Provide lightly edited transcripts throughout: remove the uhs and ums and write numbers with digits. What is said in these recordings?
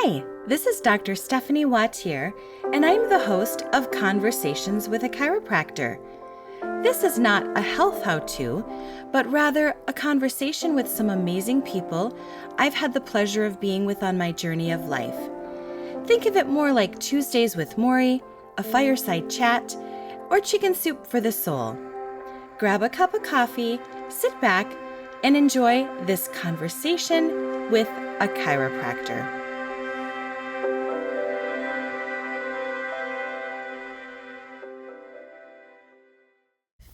Hi, this is Dr. Stephanie Wautier, and I'm the host of Conversations with a Chiropractor. This is not a health how-to, but rather a conversation with some amazing people I've had the pleasure of being with on my journey of life. Think of it more like Tuesdays with Maury, a fireside chat, or chicken soup for the soul. Grab a cup of coffee, sit back, and enjoy this conversation with a chiropractor.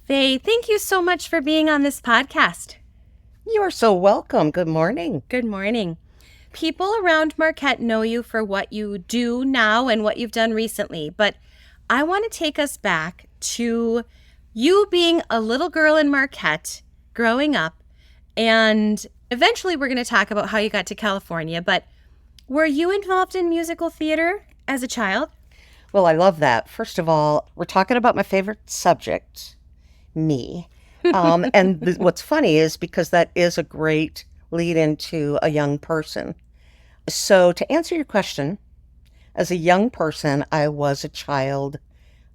Faye, thank you so much for being on this podcast. You are so welcome. Good morning. Good morning. People around Marquette know you for what you do now and what you've done recently, but I want to take us back to you being a little girl in Marquette, growing up, and eventually we're going to talk about how you got to California, but were you involved in musical theater as a child? Well, I love that. First of all, we're talking about my favorite subject, me. What's funny is because that is a great lead into a young person. So to answer your question, as a young person, I was a child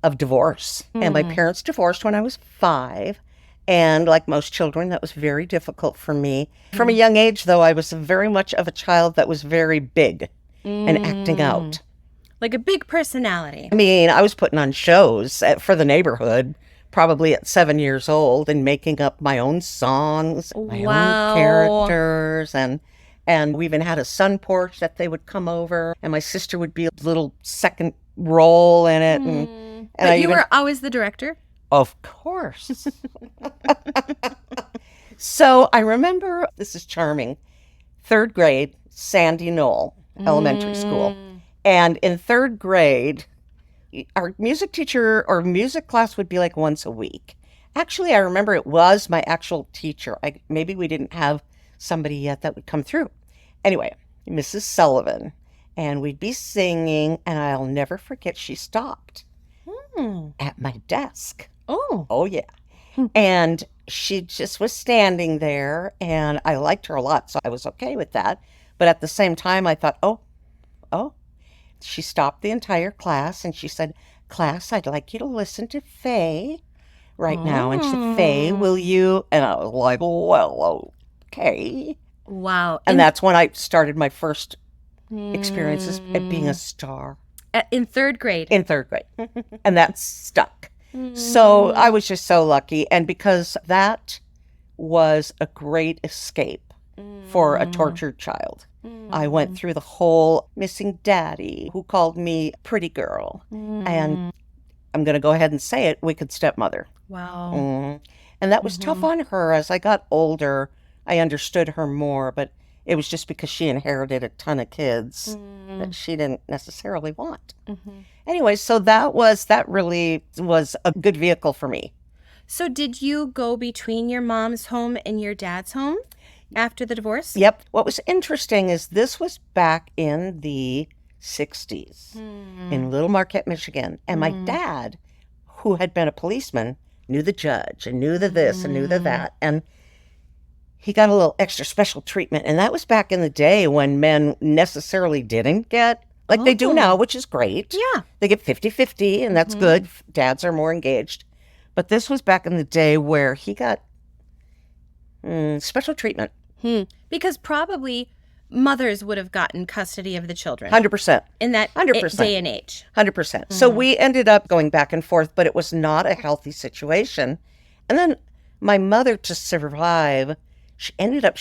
of divorce. And my parents divorced when I was 5. And like most children, that was very difficult for me. From a young age, though, I was very much of a child that was very big and acting out. Like a big personality. I mean, I was putting on shows for the neighborhood, probably at 7 years old, and making up my own songs, my own characters. And we even had a sun porch that they would come over, and my sister would be a little second role in it. But you were always the director? Of course. So I remember, this is charming, 3rd grade, Sandy Knoll Elementary School. And in 3rd grade, our music teacher or music class would be like once a week. Actually, I remember it was my actual teacher. Maybe we didn't have somebody yet that would come through. Anyway, Mrs. Sullivan. And we'd be singing, and I'll never forget, she stopped at my desk. Oh, yeah. And she just was standing there, and I liked her a lot, so I was okay with that. But at the same time, I thought, oh. She stopped the entire class, and she said, "Class, I'd like you to listen to Faye right now." And she said, "Faye, will you?" And I was like, well, okay. Wow. And that's when I started my first experiences at being a star. In 3rd grade? In 3rd grade. And that stuck. So I was just so lucky. And because that was a great escape for a tortured child. I went through the whole missing daddy who called me pretty girl. And I'm going to go ahead and say it, wicked stepmother. Wow. And that was tough on her. As I got older, I understood her more, but it was just because she inherited a ton of kids that she didn't necessarily want. Anyway, so that really was a good vehicle for me. So did you go between your mom's home and your dad's home after the divorce? Yep. What was interesting is this was back in the 60s in Little Marquette, Michigan. And my dad, who had been a policeman, knew the judge and knew the this and knew the that. And he got a little extra special treatment. And that was back in the day when men necessarily didn't get, like they do now, which is great. Yeah. They get 50-50, and that's good. Dads are more engaged. But this was back in the day where he got special treatment. Because probably mothers would have gotten custody of the children. 100%. In that 100%. Day and age. 100%. So we ended up going back and forth, but it was not a healthy situation. And then my mother, to survive, she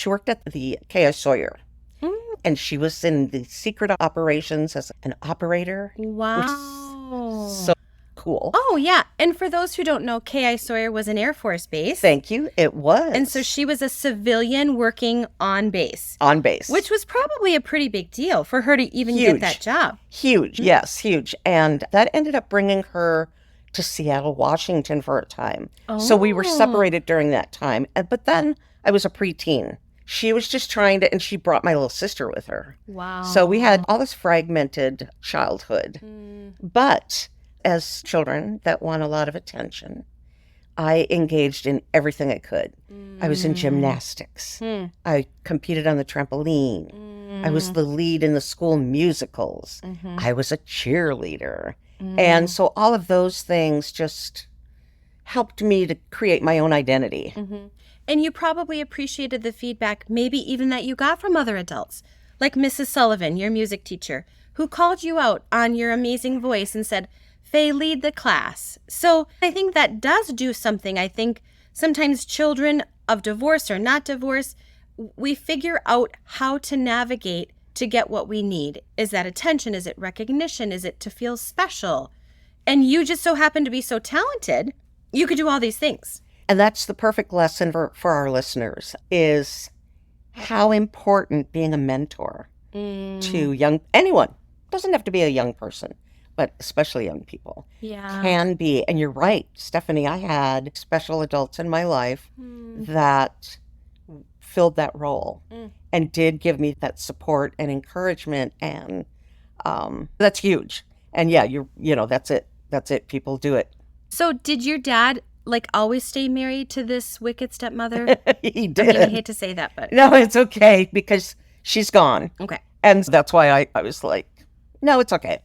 worked at the K.I. Sawyer. And she was in the secret operations as an operator. Wow. So cool. Oh, yeah. And for those who don't know, K.I. Sawyer was an Air Force base. Thank you. It was. And so she was a civilian working on base. On base. Which was probably a pretty big deal for her to even get that job. Huge. Yes, huge. And that ended up bringing her to Seattle, Washington for a time. So we were separated during that time. But then I was a preteen. She was just trying to, and she brought my little sister with her. Wow. So we had all this fragmented childhood. But as children that want a lot of attention, I engaged in everything I could. I was in gymnastics. I competed on the trampoline. I was the lead in the school musicals. I was a cheerleader. And so all of those things just helped me to create my own identity. And you probably appreciated the feedback, maybe even that you got from other adults, like Mrs. Sullivan, your music teacher, who called you out on your amazing voice and said, Faye, lead the class. So I think that does do something. I think sometimes children of divorce or not divorce, we figure out how to navigate to get what we need. Is that attention? Is it recognition? Is it to feel special? And you just so happen to be so talented, you could do all these things. And that's the perfect lesson for our listeners, is how important being a mentor to anyone, doesn't have to be a young person, but especially young people, can be. And you're right, Stephanie, I had special adults in my life that filled that role and did give me that support and encouragement. And that's huge. And yeah, that's it. That's it. People do it. So did your dad always stay married to this wicked stepmother? He did. I hate to say that, but no, it's okay because she's gone. Okay. And that's why I was like, no, it's okay.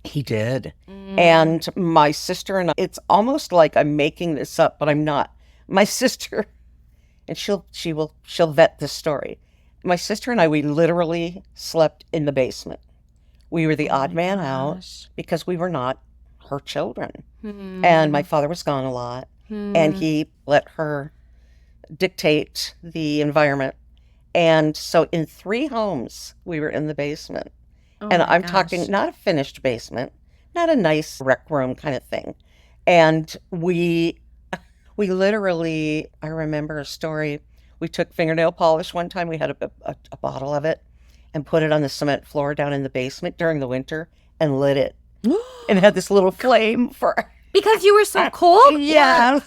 He did. And my sister and I, it's almost like I'm making this up, but I'm not. My sister, and she'll vet this story. My sister and I, we literally slept in the basement. We were the odd man out because we were not her children. And my father was gone a lot, and he let her dictate the environment. And so in 3 homes, we were in the basement. And I'm talking not a finished basement, not a nice rec room kind of thing. And we literally, I remember a story. We took fingernail polish one time. We had a bottle of it and put it on the cement floor down in the basement during the winter and lit it. And had this little flame for... Because you were so cold? Yeah.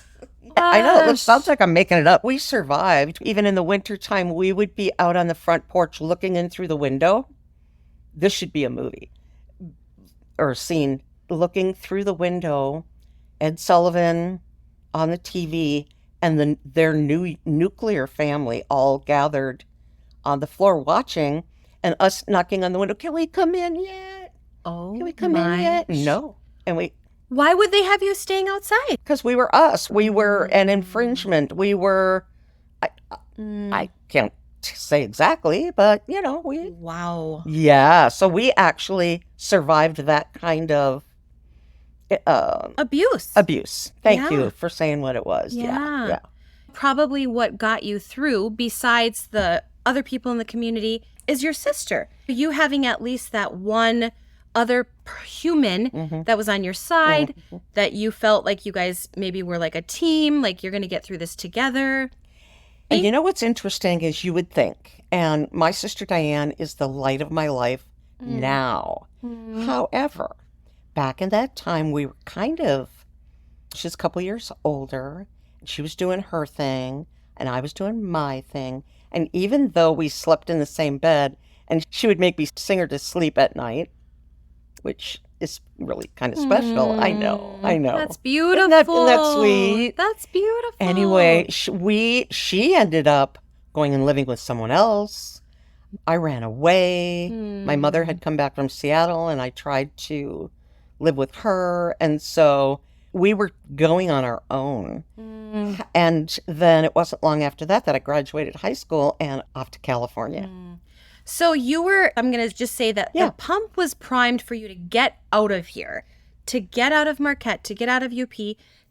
I know. It sounds like I'm making it up. We survived. Even in the wintertime, we would be out on the front porch looking in through the window. This should be a movie or a scene. Looking through the window, Ed Sullivan on the TV, and their new nuclear family all gathered on the floor watching, and us knocking on the window. Can we come in yet? Can we come in yet? No. And why would they have you staying outside? Because we were us. We were an infringement. We were, I can't say exactly, but we. Wow. Yeah. So we actually survived that kind of abuse. Thank you for saying what it was. Yeah. Probably what got you through, besides the other people in the community, is your sister. You having at least that one other human that was on your side, that you felt like you guys maybe were like a team, like you're going to get through this together. And you know what's interesting is you would think, and my sister Diane is the light of my life now. However, back in that time, we were she's a couple years older. She was doing her thing, and I was doing my thing. And even though we slept in the same bed, and she would make me sing her to sleep at night, which is really kind of special. I know. That's beautiful. Isn't that sweet? That's beautiful. Anyway, she ended up going and living with someone else. I ran away. My mother had come back from Seattle, and I tried to live with her. And so we were going on our own. And then it wasn't long after that I graduated high school and off to California. So I'm going to just say that the pump was primed for you to get out of here, to get out of Marquette, to get out of UP,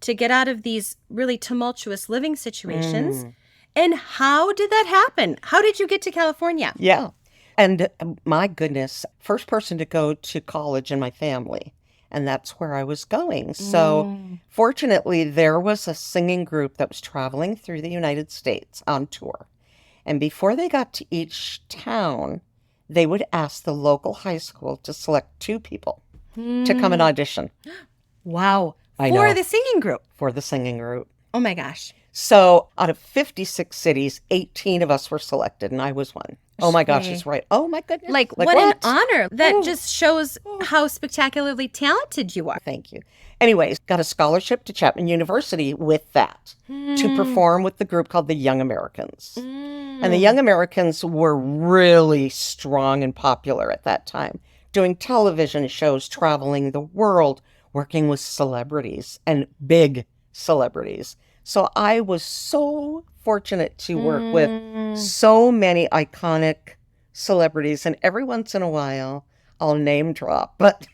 to get out of these really tumultuous living situations. And how did that happen? How did you get to California? Yeah. And my goodness, first person to go to college in my family. And that's where I was going. So fortunately, there was a singing group that was traveling through the United States on tour. And before they got to each town, they would ask the local high school to select 2 people to come and audition. Wow. I For know. the singing group. For the singing group. Oh my gosh. So out of 56 cities, 18 of us were selected, and I was one. Oh my gosh, it's right. Oh my goodness. Like what an honor. That just shows how spectacularly talented you are. Thank you. Anyways, got a scholarship to Chapman University with that to perform with the group called the Young Americans. And the Young Americans were really strong and popular at that time, doing television shows, traveling the world, working with celebrities and big celebrities. So I was so fortunate to work with so many iconic celebrities. And every once in a while, I'll name drop. But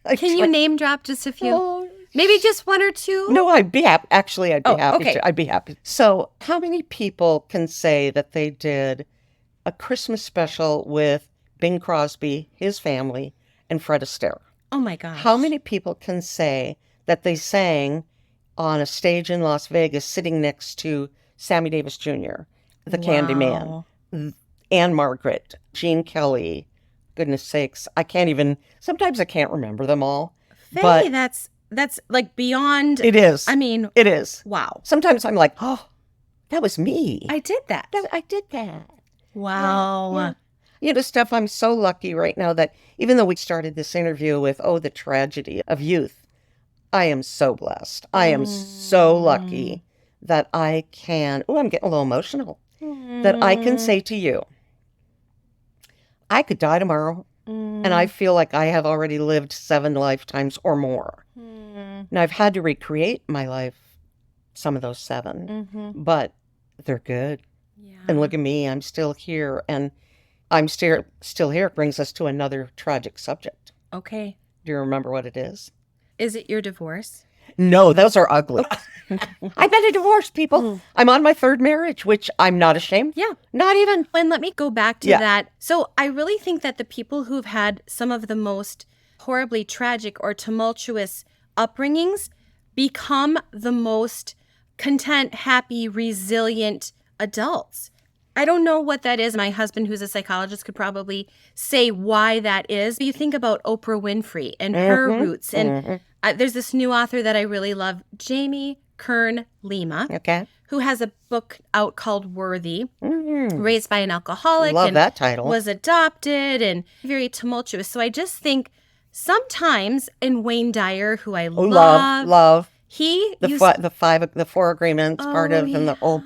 can you name drop just a few? Maybe just one or two? No, I'd be happy. Actually, I'd be happy okay. to. I'd be happy. So how many people can say that they did a Christmas special with Bing Crosby, his family, and Fred Astaire? Oh, my gosh. How many people can say that they sang on a stage in Las Vegas sitting next to Sammy Davis Jr., the Candyman, Anne Margaret, Gene Kelly? Goodness sakes, sometimes I can't remember them all. Faye, but that's like beyond. It is. I mean, it is. Wow. Sometimes I'm like, oh, that was me. I did that. I did that. Wow. Yeah. You know, Steph, I'm so lucky right now that even though we started this interview with, the tragedy of youth, I am so blessed. I am so lucky that I can, I'm getting a little emotional, that I can say to you, I could die tomorrow, and I feel like I have already lived 7 lifetimes or more. Now, I've had to recreate my life, some of those 7, but they're good. Yeah. And look at me, I'm still here, and I'm still here. It brings us to another tragic subject. Okay. Do you remember what it is? Is it your divorce? No, those are ugly. I've been a divorced people. I'm on my 3rd marriage, which I'm not ashamed. Yeah. Not even. And let me go back to that. So I really think that the people who've had some of the most horribly tragic or tumultuous upbringings become the most content, happy, resilient adults. I don't know what that is. My husband, who's a psychologist, could probably say why that is. You think about Oprah Winfrey and her roots. And there's this new author that I really love, Jamie Kern Lima, who has a book out called Worthy, raised by an alcoholic. Love that title. Was adopted and very tumultuous. So I just think sometimes, in Wayne Dyer, who I love. He the 4 agreements part of and the old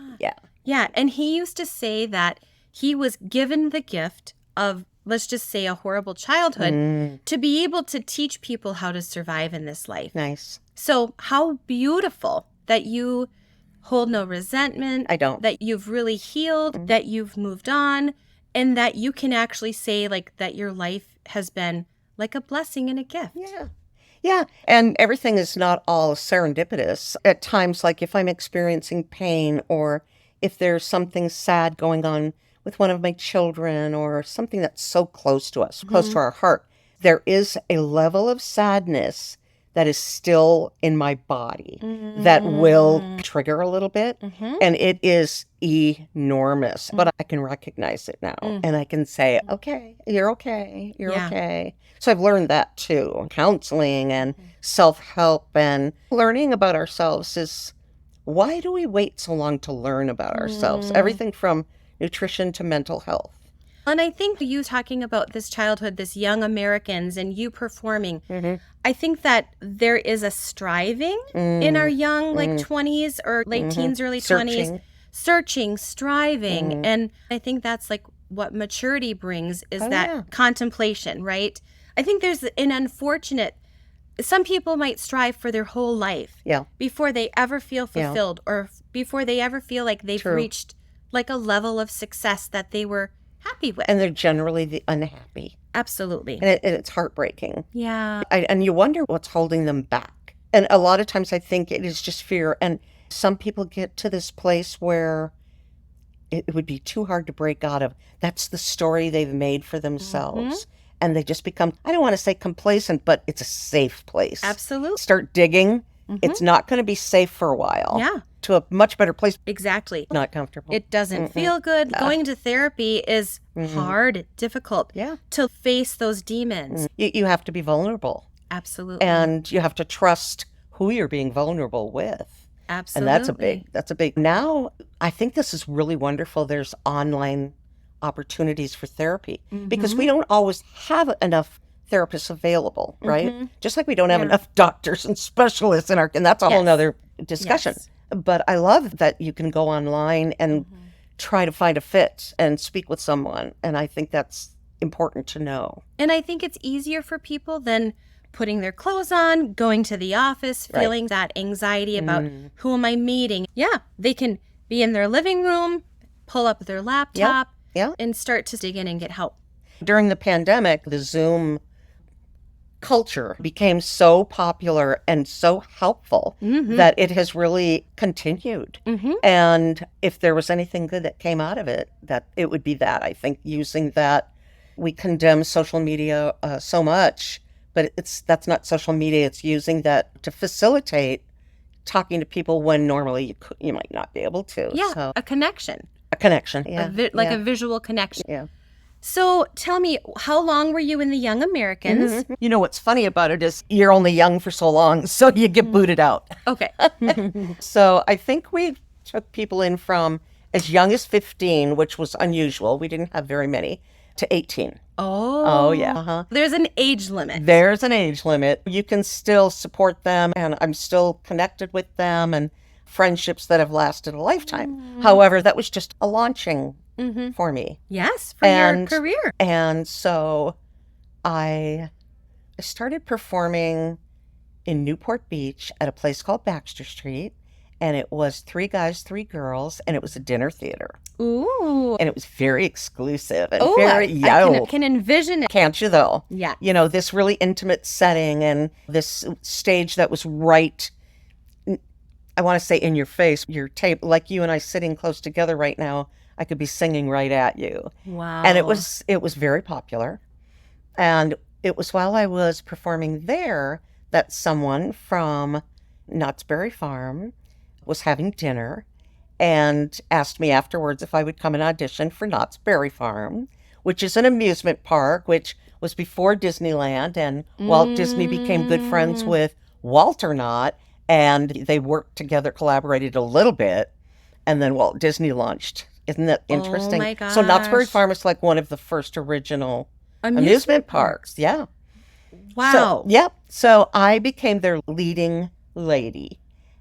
Yeah, and he used to say that he was given the gift of, let's just say, a horrible childhood to be able to teach people how to survive in this life. Nice. So how beautiful that you hold no resentment. I don't. That you've really healed, that you've moved on, and that you can actually say like that your life has been like a blessing and a gift. Yeah. Yeah. And everything is not all serendipitous. At times, like if I'm experiencing pain or if there's something sad going on with one of my children or something that's so close to us, close to our heart, there is a level of sadness that is still in my body that will trigger a little bit. And it is enormous, but I can recognize it now and I can say, okay, you're okay. You're okay. So I've learned that too. Counseling and self-help and learning about ourselves is, why do we wait so long to learn about ourselves? Everything from nutrition to mental health. And I think you talking about this childhood, this young Americans, and you performing, I think that there is a striving in our young, like 20s or late teens, early 20s, searching, striving. And I think that's like what maturity brings is that contemplation, right? I think there's an unfortunate, some people might strive for their whole life before they ever feel fulfilled or before they ever feel like they've reached like a level of success that they were happy with. And they're generally the unhappy. Absolutely. And it's heartbreaking. Yeah. And you wonder what's holding them back. And a lot of times I think it is just fear. And some people get to this place where it would be too hard to break out of. That's the story they've made for themselves. And they just become, I don't want to say complacent, but it's a safe place. Absolutely. Start digging. It's not going to be safe for a while. Yeah. To a much better place. Exactly. Not comfortable. It doesn't feel good. Going to therapy is hard, difficult to face those demons. You have to be vulnerable. Absolutely. And you have to trust who you're being vulnerable with. Absolutely. And that's a big, now I think this is really wonderful. There's online opportunities for therapy because we don't always have enough therapists available, right? Just like we don't have enough doctors and specialists in our, and that's a whole nother discussion. Yes. But I love that you can go online and try to find a fit and speak with someone. And I think that's important to know. And I think it's easier for people than putting their clothes on, going to the office, feeling that anxiety about who am I meeting. Yeah, they can be in their living room, pull up their laptop, and start to dig in and get help. During the pandemic, the Zoom culture became so popular and so helpful that it has really continued. And if there was anything good that came out of it, that it would be that. I think using that, we condemn social media so much, but that's not social media. It's using that to facilitate talking to people when normally you might not be able to. Yeah, so, a connection. a connection. Yeah, A visual connection. Yeah. So tell me, how long were you in the Young Americans? You know, what's funny about it is you're only young for so long, so you get booted out. Okay. So I think we took people in from as young as 15, which was unusual. We didn't have very many, to 18. Oh, yeah. There's an age limit. There's an age limit. You can still support them, and I'm still connected with them, and friendships that have lasted a lifetime. However, that was just a launching for me. Yes, for your career. And so I started performing in Newport Beach at a place called Baxter Street, and it was 3 guys, 3 girls, and it was a dinner theater. Ooh. And it was very exclusive and I can envision it. Can't you, though? Yeah. You know, this really intimate setting and this stage that was right, I want to say in your face, your tape, like you and I sitting close together right now, I could be singing right at you. Wow. And it was very popular. And it was while I was performing there that someone from Knott's Berry Farm was having dinner and asked me afterwards if I would come and audition for Knott's Berry Farm, which is an amusement park, which was before Disneyland. And Walt Disney became good friends with Walter Knott, and they worked together, collaborated a little bit, and then Walt Disney launched. Isn't that interesting? Oh my gosh. So Knott's Berry Farm is like one of the first original amusement parks. Yeah. Wow. So I became their leading lady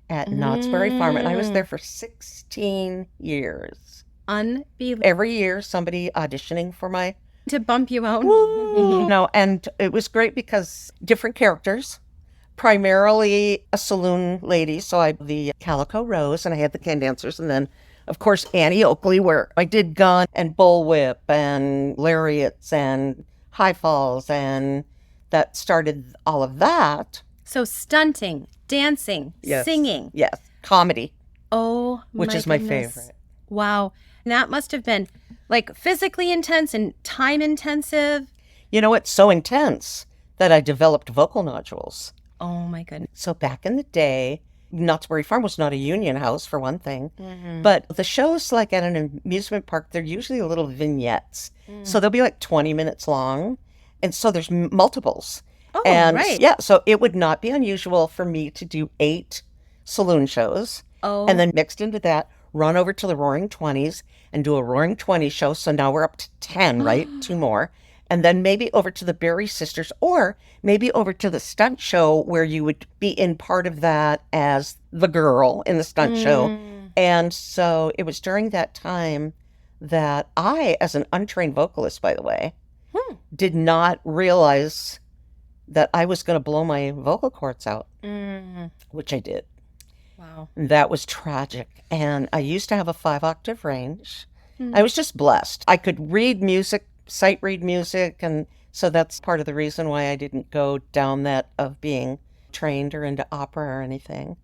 at Knott's Berry Farm, and I was there for 16 years. Unbelievable. Every year, somebody auditioning for my... To bump you out. No, and it was great because different characters, primarily a saloon lady, so I had the Calico Rose, and I had the Can Dancers, and then, of course, Annie Oakley, where I did gun and bullwhip and lariats and high falls, and that started all of that. So stunting, dancing, singing. Yes, comedy. Oh, which is my favorite. Wow. And that must have been like physically intense and time intensive. You know, it's so intense that I developed vocal nodules. Oh my goodness. So back in the day, Knott's Berry Farm was not a union house, for one thing. But the shows, like at an amusement park, they're usually little vignettes. So they'll be like 20 minutes long. And so there's multiples. Oh, and right. Yeah, so it would not be unusual for me to do 8 saloon shows. And then mixed into that, run over to the Roaring Twenties and do a Roaring 20 show. So now we're up to 10, right? 2 more. And then maybe over to the Berry Sisters, or maybe over to the stunt show where you would be in part of that as the girl in the stunt show. And so it was during that time that I, as an untrained vocalist, by the way, did not realize that I was going to blow my vocal cords out, which I did. Wow. That was tragic. And I used to have a 5-octave range. I was just blessed. I could read music, sight read music, and so that's part of the reason why I didn't go down that of being trained or into opera or anything.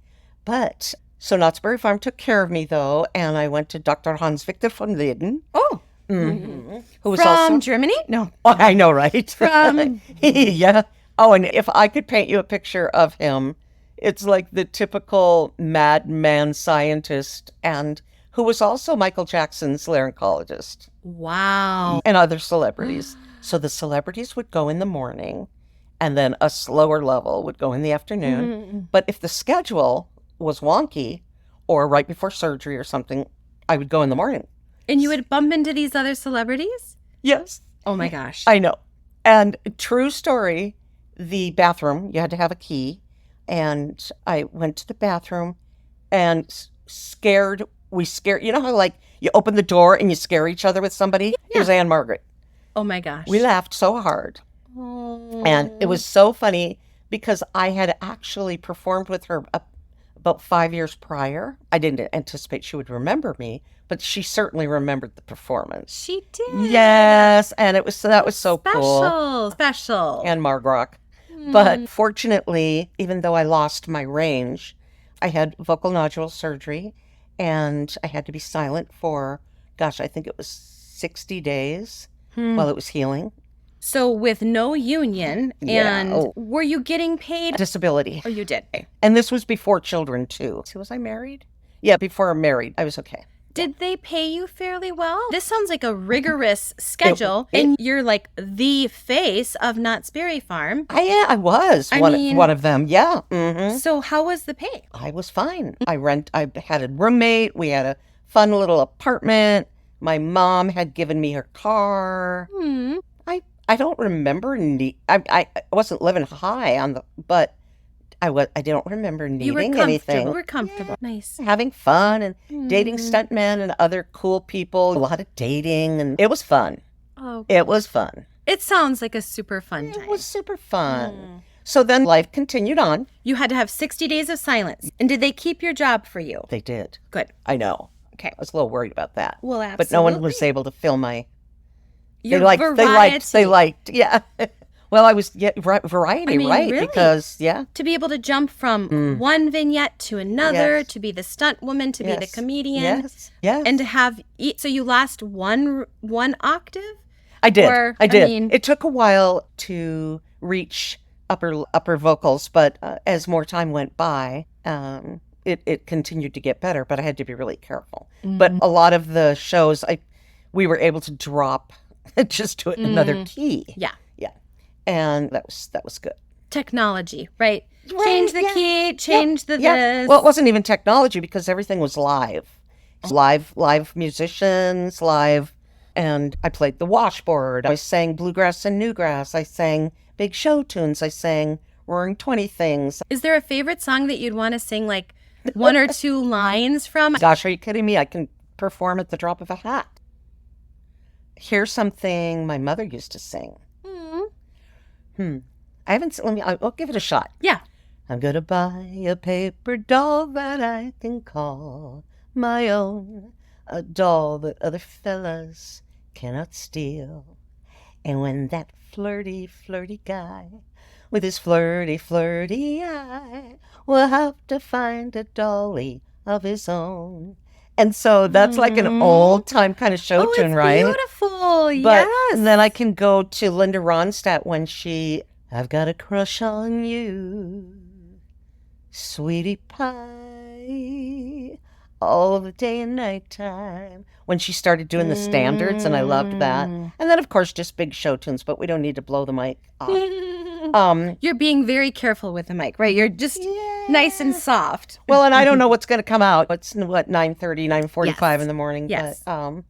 But so Knott's Berry Farm took care of me, though, and I went to Dr. Hans Victor von Lieden. Oh. Who was From also Germany? No. Oh, I know, right? From yeah. Oh, and if I could paint you a picture of him, it's like the typical madman scientist, and who was also Michael Jackson's laryncologist. Wow. And other celebrities. So the celebrities would go in the morning, and then a slower level would go in the afternoon. But if the schedule was wonky, or right before surgery or something, I would go in the morning. And you would bump into these other celebrities? Yes. Oh my gosh. I know. And true story, the bathroom, you had to have a key. And I went to the bathroom and we scared, you know how like you open the door and you scare each other with somebody? It was Anne Margaret. Oh my gosh. We laughed so hard. Oh. And it was so funny because I had actually performed with her about 5 years prior. I didn't anticipate she would remember me, but she certainly remembered the performance. She did. Yes, and that was so cool. Special. And Margrock. But fortunately, even though I lost my range, I had vocal nodule surgery and I had to be silent for, gosh, I think it was 60 days while it was healing. So with no union, and were you getting paid? Disability. Oh, you did. And this was before children, too. So was I married? Yeah, before I'm married. I was okay. Did they pay you fairly well? This sounds like a rigorous schedule, and you're like the face of Knott's Berry Farm. I was one of them. Yeah. Mm-hmm. So how was the pay? I was fine. I had a roommate. We had a fun little apartment. My mom had given me her car. I don't remember I wasn't living high on but I don't remember needing anything. You were comfortable. Yeah. Nice. Having fun and dating stuntmen and other cool people. A lot of dating, and it was fun. Oh, it was fun. It sounds like a super fun time. It was super fun. So then life continued on. You had to have 60 days of silence. And did they keep your job for you? They did. Good. I know. Okay. I was a little worried about that. Well, absolutely. But no one was able to fill my... Your they variety. liked, yeah. Well, I was variety, right? Really? Because, yeah. To be able to jump from one vignette to another, Yes. to be the stunt woman, to be the comedian. Yes. And to have, so you lost one octave? I did. I did. mean- It took a while to reach upper vocals, but as more time went by, it continued to get better, but I had to be really careful. But a lot of the shows, we were able to drop just to another key. Yeah. Yeah. And that was good. Technology, right? Change the key, change the this. Well, it wasn't even technology because everything was live. Live musicians, live. And I played the washboard. I sang bluegrass and newgrass. I sang big show tunes. I sang Roaring 20 Things. Is there a favorite song that you'd want to sing like one or two lines from? Gosh, are you kidding me? I can perform at the drop of a hat. Here's something my mother used to sing. I haven't. I'll give it a shot. Yeah. I'm gonna buy a paper doll that I can call my own, a doll that other fellas cannot steal. And when that flirty, flirty guy with his flirty, flirty eye will have to find a dolly of his own. And so that's like an old time kind of show tune, right? Beautiful. But Yes. then I can go to Linda Ronstadt when I've got a crush on you, sweetie pie, all the day and night time. When she started doing the standards, and I loved that. And then, of course, just big show tunes, but we don't need to blow the mic off. You're being very careful with the mic, right? You're just nice and soft. Well, and I don't know what's going to come out. It's 9:30, 9:45 in the morning. Yes. But,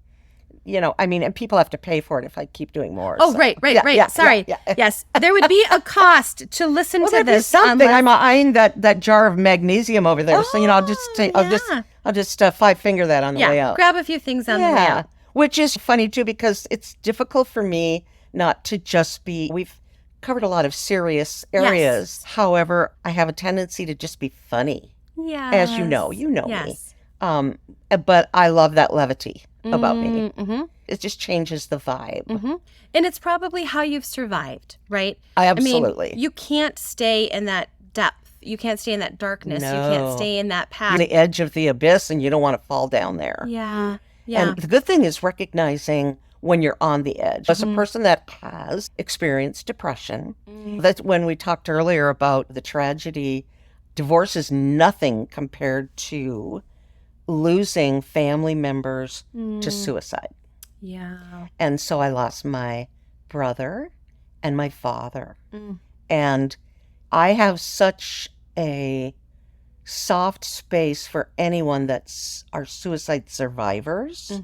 and people have to pay for it if I keep doing more. Oh, so. right. Yeah, Sorry. yeah. Yes. There would be a cost to listen to There'd be this. something. I'm eyeing that jar of magnesium over there. So, I'll just 5-finger that on the way out. Grab a few things on the way out. Which is funny, too, because it's difficult for me not to just we've covered a lot of serious areas. Yes. However, I have a tendency to just be funny. Yeah. As you know Yes. me. But I love that levity about me. Mm-hmm. It just changes the vibe. Mm-hmm. And it's probably how you've survived, right? Absolutely. You can't stay in that depth. You can't stay in that darkness. No. You can't stay in that path. You're on the edge of the abyss and you don't want to fall down there. Yeah. Yeah. And the good thing is recognizing when you're on the edge. As a person that has experienced depression, that's when we talked earlier about the tragedy, divorce is nothing compared to losing family members to suicide. Yeah. And so I lost my brother and my father. And I have such a soft space for anyone that's our suicide survivors,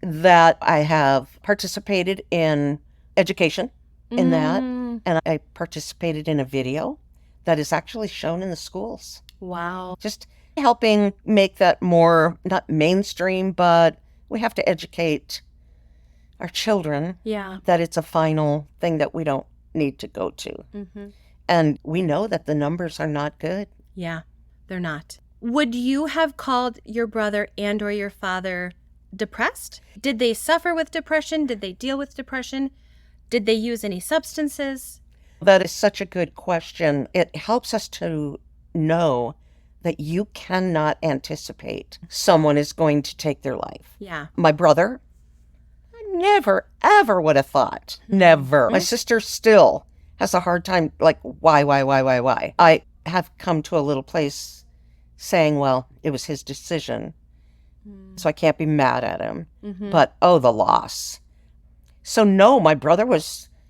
that I have participated in education in that, and I participated in a video that is actually shown in the schools. Wow. Just helping make that more, not mainstream, but we have to educate our children that it's a final thing that we don't need to go to. And we know that the numbers are not good. Yeah, they're not. Would you have called your brother and or your father depressed? Did they suffer with depression? Did they deal with depression? Did they use any substances? That is such a good question. It helps us to know that you cannot anticipate someone is going to take their life. Yeah. My brother, I never, ever would have thought. Never. My sister still has a hard time, like, why? I have come to a little place saying, well, it was his decision, so I can't be mad at him. But, oh, the loss. So, no, my brother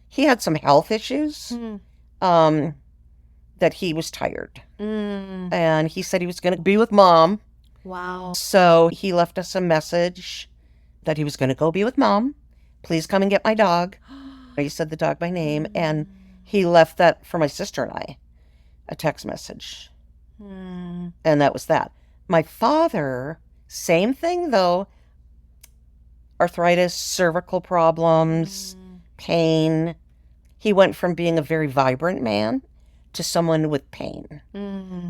he had some health issues, that he was tired. And he said he was going to be with Mom. Wow. So he left us a message that he was going to go be with Mom. Please come and get my dog. He said the dog by name. And he left that for my sister and I, a text message. And that was that. My father, same thing though. Arthritis, cervical problems, pain. He went from being a very vibrant man to someone with pain.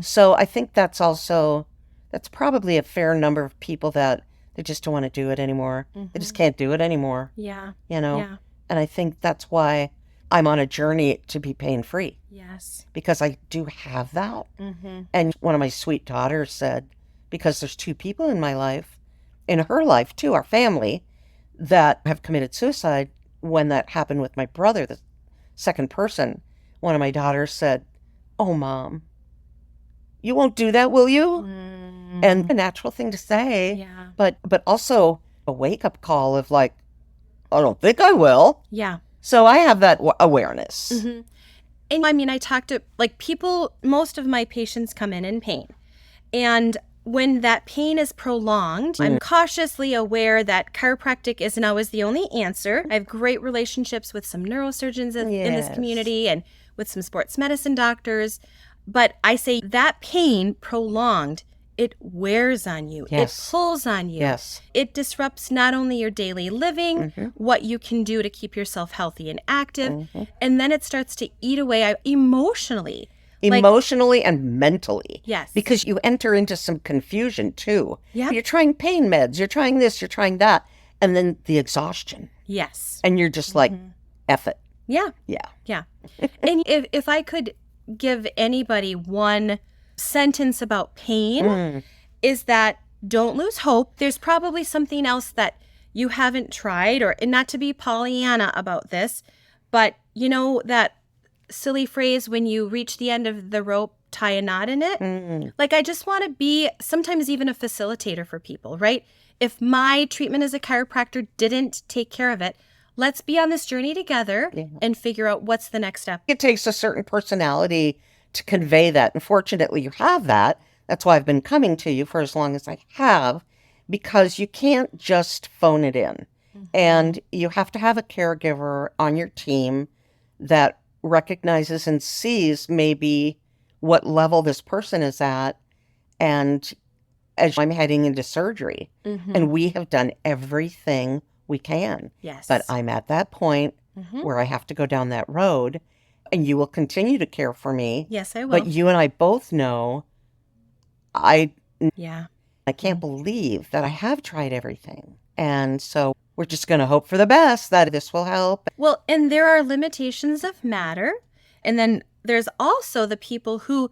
So I think that's probably a fair number of people that they just don't want to do it anymore. They just can't do it anymore. Yeah. You know? Yeah. And I think that's why I'm on a journey to be pain-free. Yes. Because I do have that. And one of my sweet daughters said, because there's two people in my life, in her life too, our family, that have committed suicide. When that happened with my brother, the second person, one of my daughters said, oh, Mom, you won't do that, will you? And a natural thing to say, Yeah. but also a wake-up call of like, I don't think I will. Yeah. So I have that awareness. And I mean, I talk to people, most of my patients come in pain. And when that pain is prolonged, I'm cautiously aware that chiropractic isn't always the only answer. I have great relationships with some neurosurgeons in this community and with some sports medicine doctors. But I say that pain prolonged, it wears on you. It pulls on you. Yes. It disrupts not only your daily living, what you can do to keep yourself healthy and active, and then it starts to eat away emotionally. Emotionally and mentally. Yes. Because you enter into some confusion too. Yeah. You're trying pain meds, you're trying this, you're trying that, and then the exhaustion. Yes. And you're just like, F it. Yeah. Yeah. Yeah. And if I could give anybody one sentence about pain, is that don't lose hope. There's probably something else that you haven't tried, and not to be Pollyanna about this, but you know that silly phrase, when you reach the end of the rope, tie a knot in it. Like, I just want to be sometimes even a facilitator for people, right? If my treatment as a chiropractor didn't take care of it, let's be on this journey together and figure out what's the next step. It takes a certain personality to convey that. And fortunately, you have that. That's why I've been coming to you for as long as I have, because you can't just phone it in. And you have to have a caregiver on your team that recognizes and sees maybe what level this person is at. And as I'm heading into surgery, and we have done everything we can. Yes. But I'm at that point where I have to go down that road, and you will continue to care for me. Yes, I will. But you and I both know I can't believe that I have tried everything. And so we're just going to hope for the best that this will help. Well, and there are limitations of matter. And then there's also the people who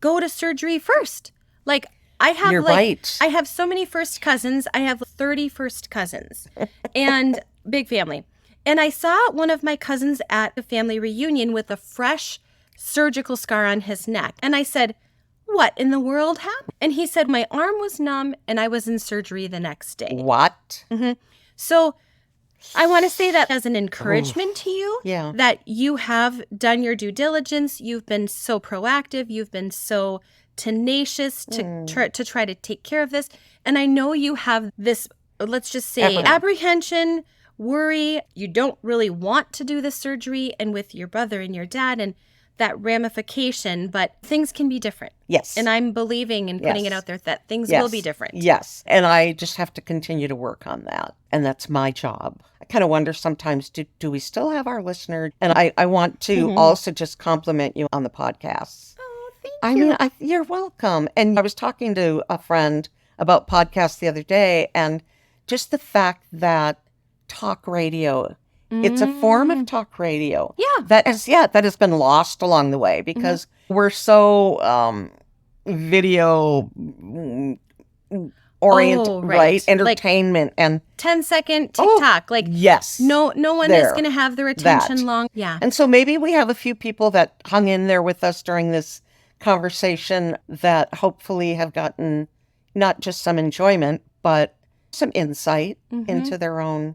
go to surgery first. Like, I have I have so many first cousins. I have 30 first cousins and big family. And I saw one of my cousins at a family reunion with a fresh surgical scar on his neck. And I said, what in the world happened? And he said, my arm was numb and I was in surgery the next day. What? So I want to say that as an encouragement to you, that you have done your due diligence. You've been so proactive. You've been so tenacious to try to take care of this. And I know you have this, let's just say, apprehension, worry. You don't really want to do the surgery, and with your brother and your dad and that ramification, but things can be different. Yes. And I'm believing and putting it out there that things will be different. Yes. And I just have to continue to work on that. And that's my job. I kind of wonder sometimes, do we still have our listeners? And I want to also just compliment you on the podcast. Oh, thank you. I mean, you're welcome. And I was talking to a friend about podcasts the other day, and just the fact that talk radio, it's a form of talk radio. Yeah. That has been lost along the way because we're so video oriented, right? Entertainment, like and 10-second TikTok. Yes. No one is going to have their attention long. Yeah. And so maybe we have a few people that hung in there with us during this conversation that hopefully have gotten not just some enjoyment, but some insight into their own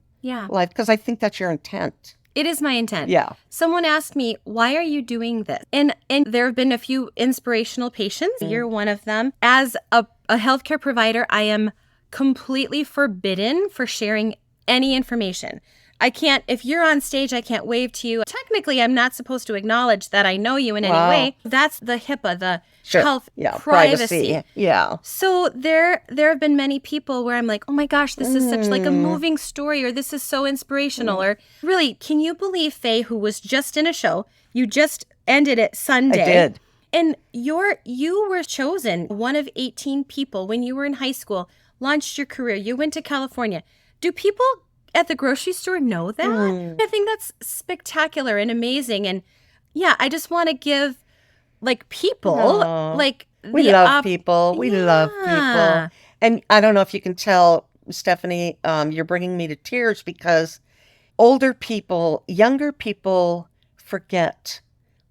life, because I think that's your intent. It is my intent. Yeah. Someone asked me, why are you doing this? And there have been a few inspirational patients. You're one of them. As a healthcare provider, I am completely forbidden for sharing any information. I can't, if you're on stage, I can't wave to you. Technically, I'm not supposed to acknowledge that I know you in any way. That's the HIPAA, the health privacy. Yeah. So there have been many people where I'm like, oh my gosh, this is such like a moving story, or this is so inspirational, or really, can you believe, Faye, who was just in a show, you just ended it Sunday. I did. And you were chosen one of 18 people when you were in high school, launched your career, you went to California. Do people at the grocery store know that? I think that's spectacular and amazing. And yeah, I just want to give people we love people. We love people. And I don't know if you can tell, Stephanie, you're bringing me to tears because younger people forget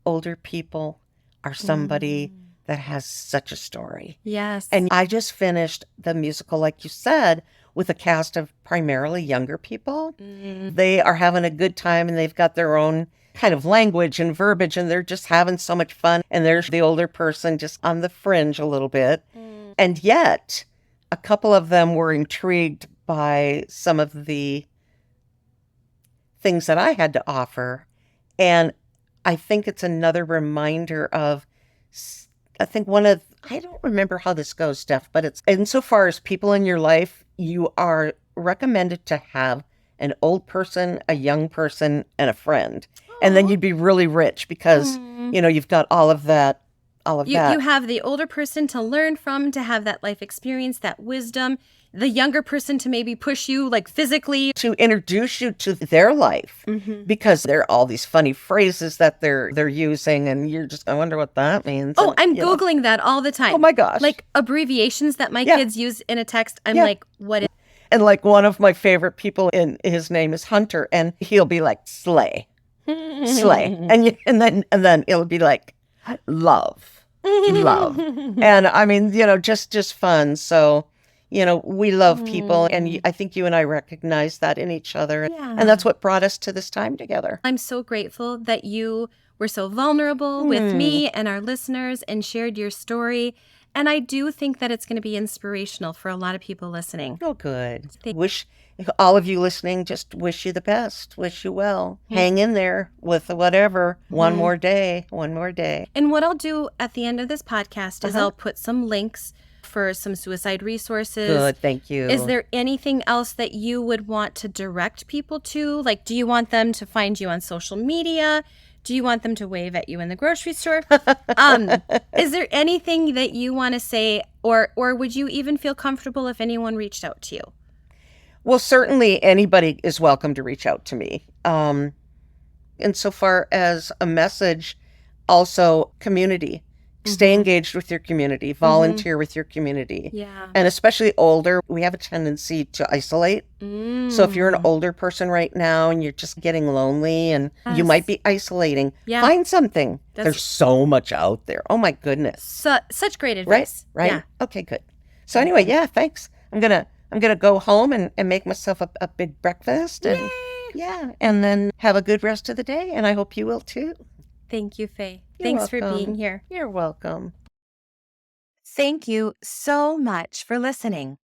older people are somebody that has such a story. Yes. And I just finished the musical, like you said, with a cast of primarily younger people. They are having a good time, and they've got their own kind of language and verbiage, and they're just having so much fun. And there's the older person just on the fringe a little bit. And yet, a couple of them were intrigued by some of the things that I had to offer. And I think it's another reminder of, I don't remember how this goes, Steph, but it's insofar as people in your life, you are recommended to have an old person, a young person, and a friend. And then you'd be really rich because, you've got all of that. You have the older person to learn from, to have that life experience, that wisdom, the younger person to maybe push you physically. To introduce you to their life, because there are all these funny phrases that they're using, and you're just, I wonder what that means. Oh, I'm Googling that all the time. Oh my gosh. Abbreviations that my kids use in a text. I'm like, what is... And one of my favorite people, his name is Hunter, and he'll be like, slay. Slay. And then it'll be like, love. And I mean, just fun. So, we love people, and I think you and I recognize that in each other. Yeah. And that's what brought us to this time together. I'm so grateful that you were so vulnerable with me and our listeners and shared your story. And I do think that it's going to be inspirational for a lot of people listening. Oh, good. Wish all of you listening, just wish you the best. Wish you well. Hang in there with whatever. One more day. And what I'll do at the end of this podcast is I'll put some links for some suicide resources. Good, thank you. Is there anything else that you would want to direct people to? Do you want them to find you on social media? Do you want them to wave at you in the grocery store? Is there anything that you want to say, or would you even feel comfortable if anyone reached out to you? Well, certainly anybody is welcome to reach out to me. Insofar as a message, also community. Stay engaged with your community, volunteer with your community. Yeah. And especially older, we have a tendency to isolate. So if you're an older person right now and you're just getting lonely and you might be isolating, find something. There's so much out there. Oh my goodness. Such great advice. Right? Yeah. Okay, good. So anyway, thanks. I'm gonna go home and make myself a big breakfast and and then have a good rest of the day, and I hope you will too. Thank you, Faye. Thanks for being here. You're welcome. Thank you so much for listening.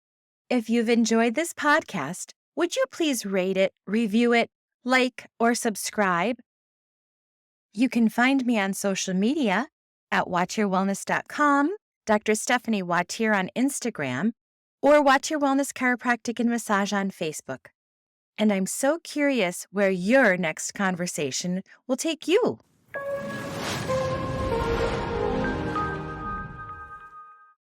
If you've enjoyed this podcast, would you please rate it, review it, like, or subscribe? You can find me on social media at wautierwellness.com, Dr. Stephanie Wautier on Instagram, or Wautier Wellness Chiropractic and Massage on Facebook. And I'm so curious where your next conversation will take you.